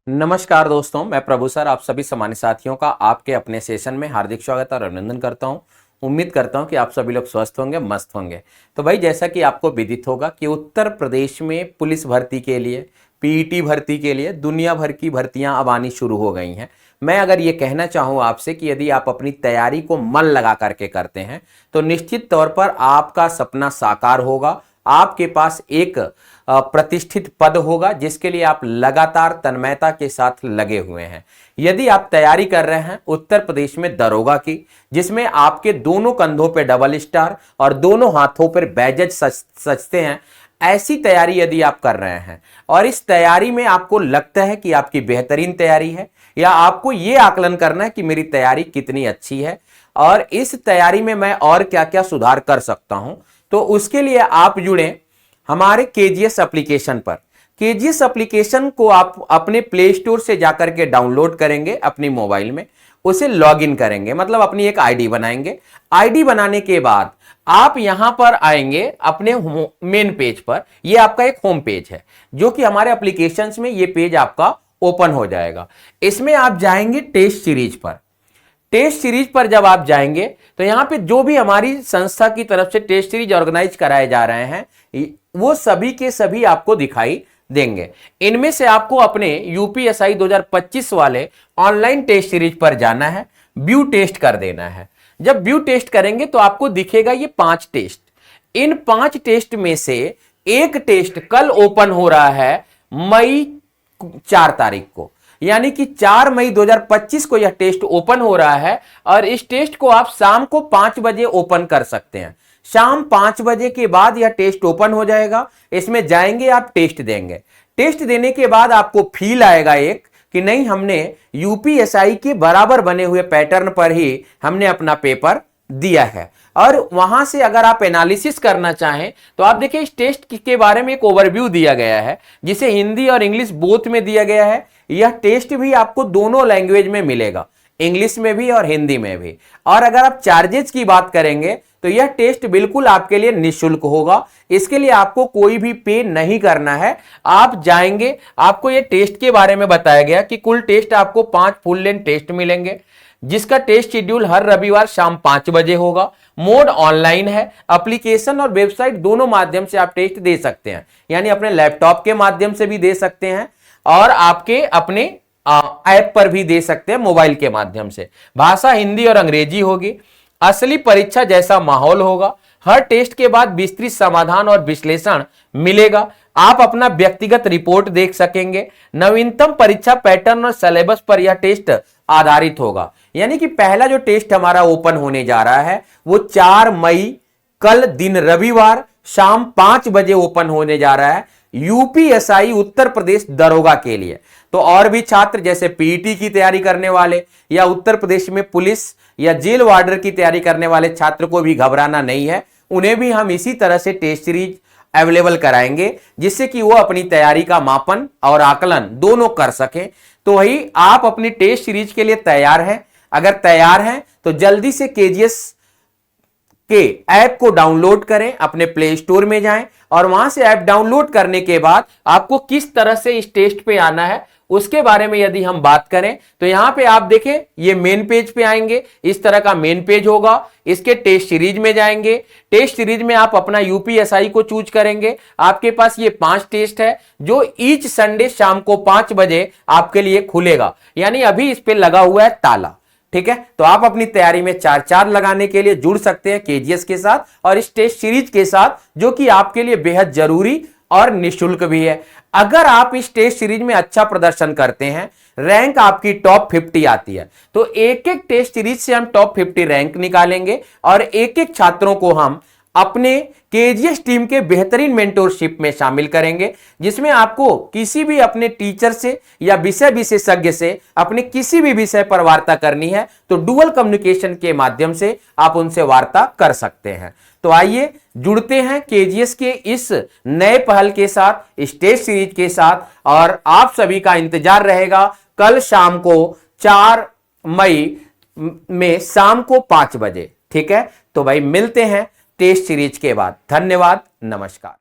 नमस्कार दोस्तों, मैं प्रभु सर आप सभी सामान्य साथियों का आपके अपने सेशन में हार्दिक स्वागत और अभिनंदन करता हूं। उम्मीद करता हूं कि आप सभी लोग स्वस्थ होंगे, मस्त होंगे। तो भाई, जैसा कि आपको विदित होगा कि उत्तर प्रदेश में पुलिस भर्ती के लिए, पीईटी भर्ती के लिए दुनिया भर की भर्तियां अब आनी शुरू हो गई हैं। मैं अगर ये कहना चाहूँ आपसे कि यदि आप अपनी तैयारी को मन लगा करके करते हैं तो निश्चित तौर पर आपका सपना साकार होगा। आपके पास एक प्रतिष्ठित पद होगा जिसके लिए आप लगातार तन्मयता के साथ लगे हुए हैं। यदि आप तैयारी कर रहे हैं उत्तर प्रदेश में दरोगा की, जिसमें आपके दोनों कंधों पे डबल स्टार और दोनों हाथों पर बैजज सजते हैं, ऐसी तैयारी यदि आप कर रहे हैं और इस तैयारी में आपको लगता है कि आपकी बेहतरीन तैयारी है, या आपको यह आकलन करना है कि मेरी तैयारी कितनी अच्छी है और इस तैयारी में मैं और क्या क्या सुधार कर सकता हूं, तो उसके लिए आप जुड़े हमारे केजीएस एप्लीकेशन पर। केजीएस एप्लीकेशन को आप अपने प्ले स्टोर से जाकर के डाउनलोड करेंगे अपनी मोबाइल में, उसे लॉगिन करेंगे, मतलब अपनी एक आईडी बनाएंगे। आईडी बनाने के बाद आप यहां पर आएंगे अपने मेन पेज पर। यह आपका एक होम पेज है जो कि हमारे एप्लीकेशंस में ये पेज आपका ओपन हो जाएगा। इसमें आप जाएंगे टेस्ट सीरीज पर। टेस्ट सीरीज पर जब आप जाएंगे तो यहां पे जो भी हमारी संस्था की तरफ से टेस्ट सीरीज ऑर्गेनाइज कराए जा रहे हैं वो सभी के सभी आपको दिखाई देंगे। इनमें से आपको अपने यूपीएसआई 2025 वाले ऑनलाइन टेस्ट सीरीज पर जाना है, व्यू टेस्ट कर देना है। जब व्यू टेस्ट करेंगे तो आपको दिखेगा ये 5 टेस्ट। इन 5 टेस्ट में से एक टेस्ट कल ओपन हो रहा है मई 4 तारीख को, यानी कि 4 मई 2025 को यह टेस्ट ओपन हो रहा है और इस टेस्ट को आप शाम को 5 बजे ओपन कर सकते हैं। शाम 5 बजे के बाद यह टेस्ट ओपन हो जाएगा। इसमें जाएंगे, आप टेस्ट देंगे। टेस्ट देने के बाद आपको फील आएगा एक कि नहीं, हमने यूपीएसआई के बराबर बने हुए पैटर्न पर ही हमने अपना पेपर दिया है। और वहां से अगर आप एनालिसिस करना चाहें तो आप देखिए इस टेस्ट के बारे में एक ओवरव्यू दिया गया है जिसे हिंदी और इंग्लिश बोथ में दिया गया है। यह टेस्ट भी आपको दोनों लैंग्वेज में मिलेगा, इंग्लिश में भी और हिंदी में भी। और अगर आप चार्जेस की बात करेंगे तो यह टेस्ट बिल्कुल आपके लिए निःशुल्क होगा। इसके लिए आपको कोई भी पे नहीं करना है। आप जाएंगे, आपको यह टेस्ट के बारे में बताया गया कि कुल टेस्ट आपको 5 फुल लेंथ टेस्ट मिलेंगे, जिसका टेस्ट शेड्यूल हर रविवार शाम 5 बजे होगा। मोड ऑनलाइन है। एप्लीकेशन और वेबसाइट दोनों माध्यम से आप टेस्ट दे सकते हैं, यानी अपने लैपटॉप के माध्यम से भी दे सकते हैं और आपके अपने ऐप पर भी दे सकते हैं, मोबाइल के माध्यम से। भाषा हिंदी और अंग्रेजी होगी। असली परीक्षा जैसा माहौल होगा। हर टेस्ट के बाद विस्तृत समाधान और विश्लेषण मिलेगा। आप अपना व्यक्तिगत रिपोर्ट देख सकेंगे। नवीनतम परीक्षा पैटर्न और सिलेबस पर यह टेस्ट आधारित होगा। यानी कि पहला जो टेस्ट हमारा ओपन होने जा रहा है वो 4 मई कल दिन रविवार शाम 5 बजे ओपन होने जा रहा है यूपीएसआई उत्तर प्रदेश दरोगा के लिए। तो और भी छात्र जैसे पीईटी की तैयारी करने वाले या उत्तर प्रदेश में पुलिस या जेल वार्डर की तैयारी करने वाले छात्र को भी घबराना नहीं है। उन्हें भी हम इसी तरह से टेस्ट सीरीज अवेलेबल कराएंगे जिससे कि वो अपनी तैयारी का मापन और आकलन दोनों कर सकें। तो वही आप अपनी टेस्ट सीरीज के लिए तैयार हैं? अगर तैयार हैं तो जल्दी से केजीएस के ऐप को डाउनलोड करें, अपने प्ले स्टोर में जाएं और वहां से ऐप डाउनलोड करने के बाद आपको किस तरह से इस टेस्ट पे आना है उसके बारे में यदि हम बात करें तो यहां पे आप देखें, ये मेन पेज पे आएंगे। इस तरह का मेन पेज होगा। इसके टेस्ट सीरीज में जाएंगे। टेस्ट सीरीज में आप अपना यूपीएसआई को चूज करेंगे। आपके पास ये 5 टेस्ट है जो ईच संडे शाम को 5 बजे आपके लिए खुलेगा, यानी अभी इस पे लगा हुआ है ताला। ठीक है, तो आप अपनी तैयारी में 4 लगाने के लिए जुड़ सकते हैं केजीएस के साथ और इस टेस्ट सीरीज के साथ, जो कि आपके लिए बेहद जरूरी और निःशुल्क भी है। अगर आप इस टेस्ट सीरीज में अच्छा प्रदर्शन करते हैं, रैंक आपकी टॉप 50 आती है, तो एक एक टेस्ट सीरीज से हम टॉप 50 रैंक निकालेंगे और एक एक छात्रों को हम अपने केजीएस टीम के बेहतरीन मेंटोरशिप में शामिल करेंगे, जिसमें आपको किसी भी अपने टीचर से या विषय विशेषज्ञ से अपने किसी भी विषय पर वार्ता करनी है तो डुअल कम्युनिकेशन के माध्यम से आप उनसे वार्ता कर सकते हैं। तो आइए जुड़ते हैं केजीएस के इस नए पहल के साथ, इस टेस्ट सीरीज के साथ, और आप सभी का इंतजार रहेगा कल शाम को 4 मई में शाम को 5 बजे। ठीक है, तो भाई मिलते हैं टेस्ट सीरीज के बाद। धन्यवाद, नमस्कार।